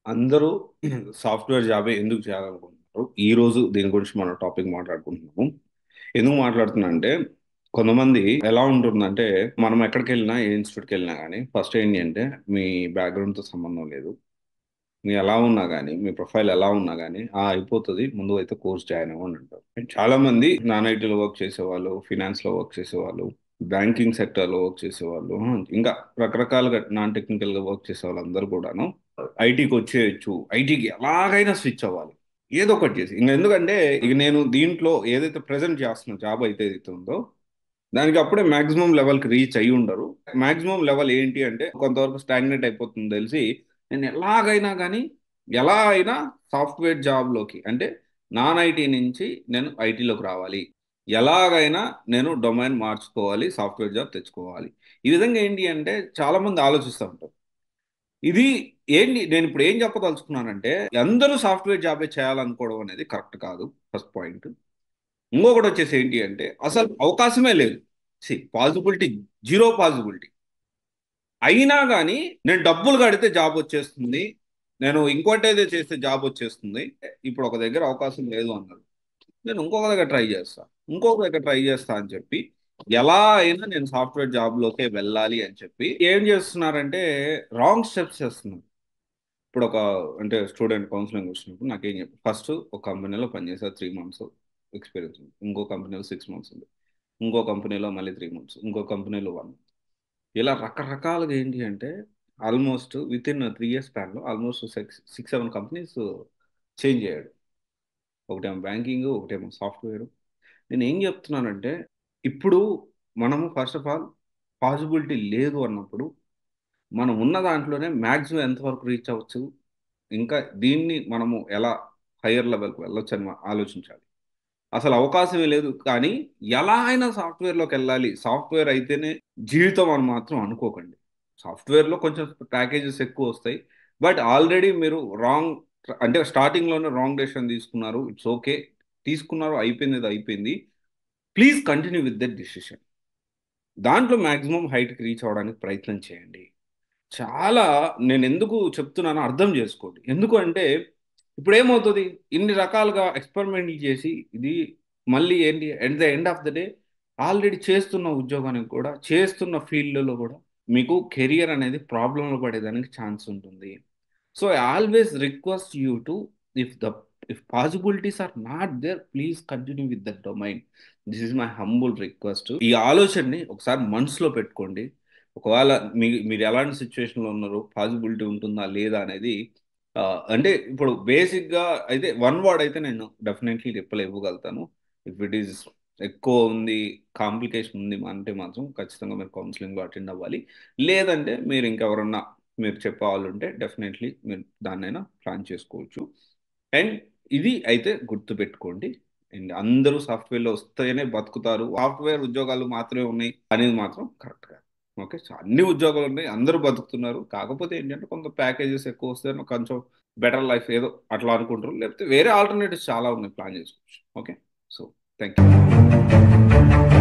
అందరూ సాఫ్ట్‌వేర్ జాబే ఎందుకు చేయాలనుకుంటున్నారు? ఈరోజు దీని గురించి మనం టాపిక్ మాట్లాడుకుంటున్నాము. ఎందుకు మాట్లాడుతున్నా అంటే, కొంతమంది ఎలా ఉంటుందంటే, మనం ఎక్కడికెళ్ళినా, ఏ ఇన్‌స్టిట్యూట్‌కెళ్ళినా గానీ, ఫస్ట్ ఏంటి అంటే, మీ బ్యాక్‌గ్రౌండ్‌తో సంబంధం లేదు. మీరు ఎలా ఉన్నా గానీ, మీ ప్రొఫైల్ ఎలా ఉన్నా గానీ, అయిపోతది. ముందు అయితే కోర్స్ జాయిన్ అవ్వు అని అంటారు. అండ్ చాలామంది నాన్ ఐటీలో వర్క్ చేసేవాళ్ళు, ఫినాన్స్‌లో వర్క్ చేసేవాళ్ళు, బ్యాంకింగ్ సెక్టార్‌లో వర్క్ చేసేవాళ్ళు, ఇంకా రకరకాలుగా నాన్ టెక్నికల్‌గా వర్క్ చేసే వాళ్ళందరూ కూడాను ఐటీకి వచ్చేయొచ్చు. ఐటీకి ఎలాగైనా స్విచ్ అవ్వాలి. ఏదో ఒకటి చేసి. ఎందుకంటే ఇక నేను దీంట్లో ఏదైతే ప్రెజెంట్ చేస్తున్న జాబ్ అయితే ఏదైతే ఉందో దానికి అప్పుడే మాక్సిమం లెవెల్కి రీచ్ అయ్యి ఉండరు. మాక్సిమం లెవెల్ ఏంటి అంటే కొంతవరకు స్టాగ్నేట్ అయిపోతుంది తెలిసి నేను ఎలాగైనా కానీ ఎలా అయినా సాఫ్ట్వేర్ జాబ్లోకి అంటే నాన్ ఐటీ నుంచి నేను ఐటీలోకి రావాలి. ఎలాగైనా నేను డొమైన్ మార్చుకోవాలి, సాఫ్ట్వేర్ జాబ్ తెచ్చుకోవాలి. ఈ విధంగా ఏంటి అంటే చాలా మంది ఆలోచిస్తూ ఉంటారు. ఇది ఏంటి నేను ఇప్పుడు ఏం చెప్పదలుచుకున్నానంటే అందరూ సాఫ్ట్వేర్ జాబే చేయాలనుకోవడం అనేది కరెక్ట్ కాదు. First point. ఇంకొకటి వచ్చేసి ఏంటి అంటే అసలు అవకాశమే లేదు. Possibility, zero possibility. అయినా కానీ నేను డబ్బులు కడితే జాబ్ వచ్చేస్తుంది, నేను ఇంకోటి ఏదో చేస్తే జాబ్ వచ్చేస్తుంది, ఇప్పుడు ఒక దగ్గర అవకాశం లేదు అన్నారు, నేను ఇంకొక దగ్గర ట్రై చేస్తా, ఇంకొక దగ్గర ట్రై చేస్తా అని చెప్పి ఎలా అయినా నేను సాఫ్ట్వేర్ జాబ్లోకే వెళ్ళాలి అని చెప్పి ఏం చేస్తున్నారంటే రాంగ్ స్టెప్స్ చేస్తున్నారు. ఇప్పుడు ఒక అంటే స్టూడెంట్ కౌన్సిలింగ్ వచ్చినప్పుడు నాకేం చెప్పి ఫస్ట్ ఒక కంపెనీలో పనిచేసా 3 మంత్స్ ఎక్స్పీరియన్స్ ఉంది, ఇంకో కంపెనీలో 6 మంత్స్ ఉంది, ఇంకో కంపెనీలో మళ్ళీ 3 మంత్స్, ఇంకో కంపెనీలో 1 మంత్. ఇలా రకరకాలుగా ఏంటి అంటే ఆల్మోస్ట్ విత్ ఇన్ 3 ఇయర్స్ స్పాన్లో ఆల్మోస్ట్ 6 7 కంపెనీస్ చేంజ్ అయ్యాడు. ఒకటేమో బ్యాంకింగ్, ఒకటేమో సాఫ్ట్వేర్. నేను ఏం చెప్తున్నానంటే ఇప్పుడు మనము ఫస్ట్ ఆఫ్ ఆల్ పాసిబిలిటీ లేదు అన్నప్పుడు మనం ఉన్న దాంట్లోనే మ్యాక్సిమం ఎంతవరకు రీచ్ అవ్వచ్చు, ఇంకా దీన్ని మనము ఎలా హయ్యర్ లెవెల్కి వెళ్ళొచ్చు అని ఆలోచించాలి. అసలు అవకాశమే లేదు కానీ ఎలా అయినా సాఫ్ట్వేర్లోకి వెళ్ళాలి, సాఫ్ట్వేర్ అయితేనే జీవితం అని మాత్రం అనుకోకండి. సాఫ్ట్వేర్లో కొంచెం ప్యాకేజెస్ ఎక్కువ వస్తాయి. బట్ ఆల్రెడీ మీరు రాంగ్ అంటే స్టార్టింగ్లోనే రాంగ్ డెసిషన్ తీసుకున్నారు. It's okay. తీసుకున్నారు, అయిపోయింది, ఇది అయిపోయింది. Please continue with that decision. దాంట్లో మాక్సిమం హైట్కి రీచ్ అవ్వడానికి ప్రయత్నం చేయండి. చాలా నేను ఎందుకు చెప్తున్నానో అర్థం చేసుకోండి. ఎందుకు అంటే ఇప్పుడు ఏమవుతుంది, ఇన్ని రకాలుగా ఎక్స్పెరిమెంట్లు చేసి ఇది మళ్ళీ ఏంటి at the end of the day already చేస్తున్న ఉద్యోగానికి కూడా చేస్తున్న ఫీల్డ్లో కూడా మీకు కెరియర్ అనేది ప్రాబ్లంలో పడేదానికి ఛాన్స్ ఉంటుంది. So I always request you to if the if possibilities are not there please continue with that domain. This is my humble request. ఈ ఆలోచనని ఒకసారి మనసులో పెట్టుకోండి. ఒకవేళ మీరు ఎలాంటి సిచ్యువేషన్లో ఉన్నారో పాసిబిలిటీ ఉంటుందా లేదా అనేది అంటే ఇప్పుడు బేసిక్గా అయితే వన్ వర్డ్ అయితే నేను డెఫినెట్లీ రిప్లై ఇవ్వగలుగుతాను. ఇఫ్ ఇట్ ఈస్ ఎక్కువ ఉంది, కాంప్లికేషన్ ఉంది అంటే మాత్రం ఖచ్చితంగా మీరు కౌన్సిలింగ్లో అటెండ్ అవ్వాలి. లేదంటే మీరు ఇంకెవరన్నా మీరు చెప్పే వాళ్ళు ఉంటే డెఫినెట్లీ మీరు దాన్నైనా ప్లాన్ చేసుకోవచ్చు. అండ్ ఇది అయితే గుర్తుపెట్టుకోండి. అండ్ అందరూ సాఫ్ట్వేర్లో వస్తేనే బతుకుతారు, సాఫ్ట్వేర్ ఉద్యోగాలు మాత్రమే ఉన్నాయి అనేది మాత్రం కరెక్ట్ కాదు. ఓకే, సో అన్ని ఉద్యోగాలు ఉన్నాయి, అందరూ బతుకుతున్నారు. కాకపోతే ఏంటంటే కొంత ప్యాకేజెస్ ఎక్కువ వస్తే కొంచెం బెటర్ లైఫ్ ఏదో అట్లా అనుకుంటారు, లేకపోతే వేరే ఆల్టర్నేటివ్స్ చాలా ఉన్నాయి, ప్లాన్ చేసుకోవచ్చు. Okay, so thank you.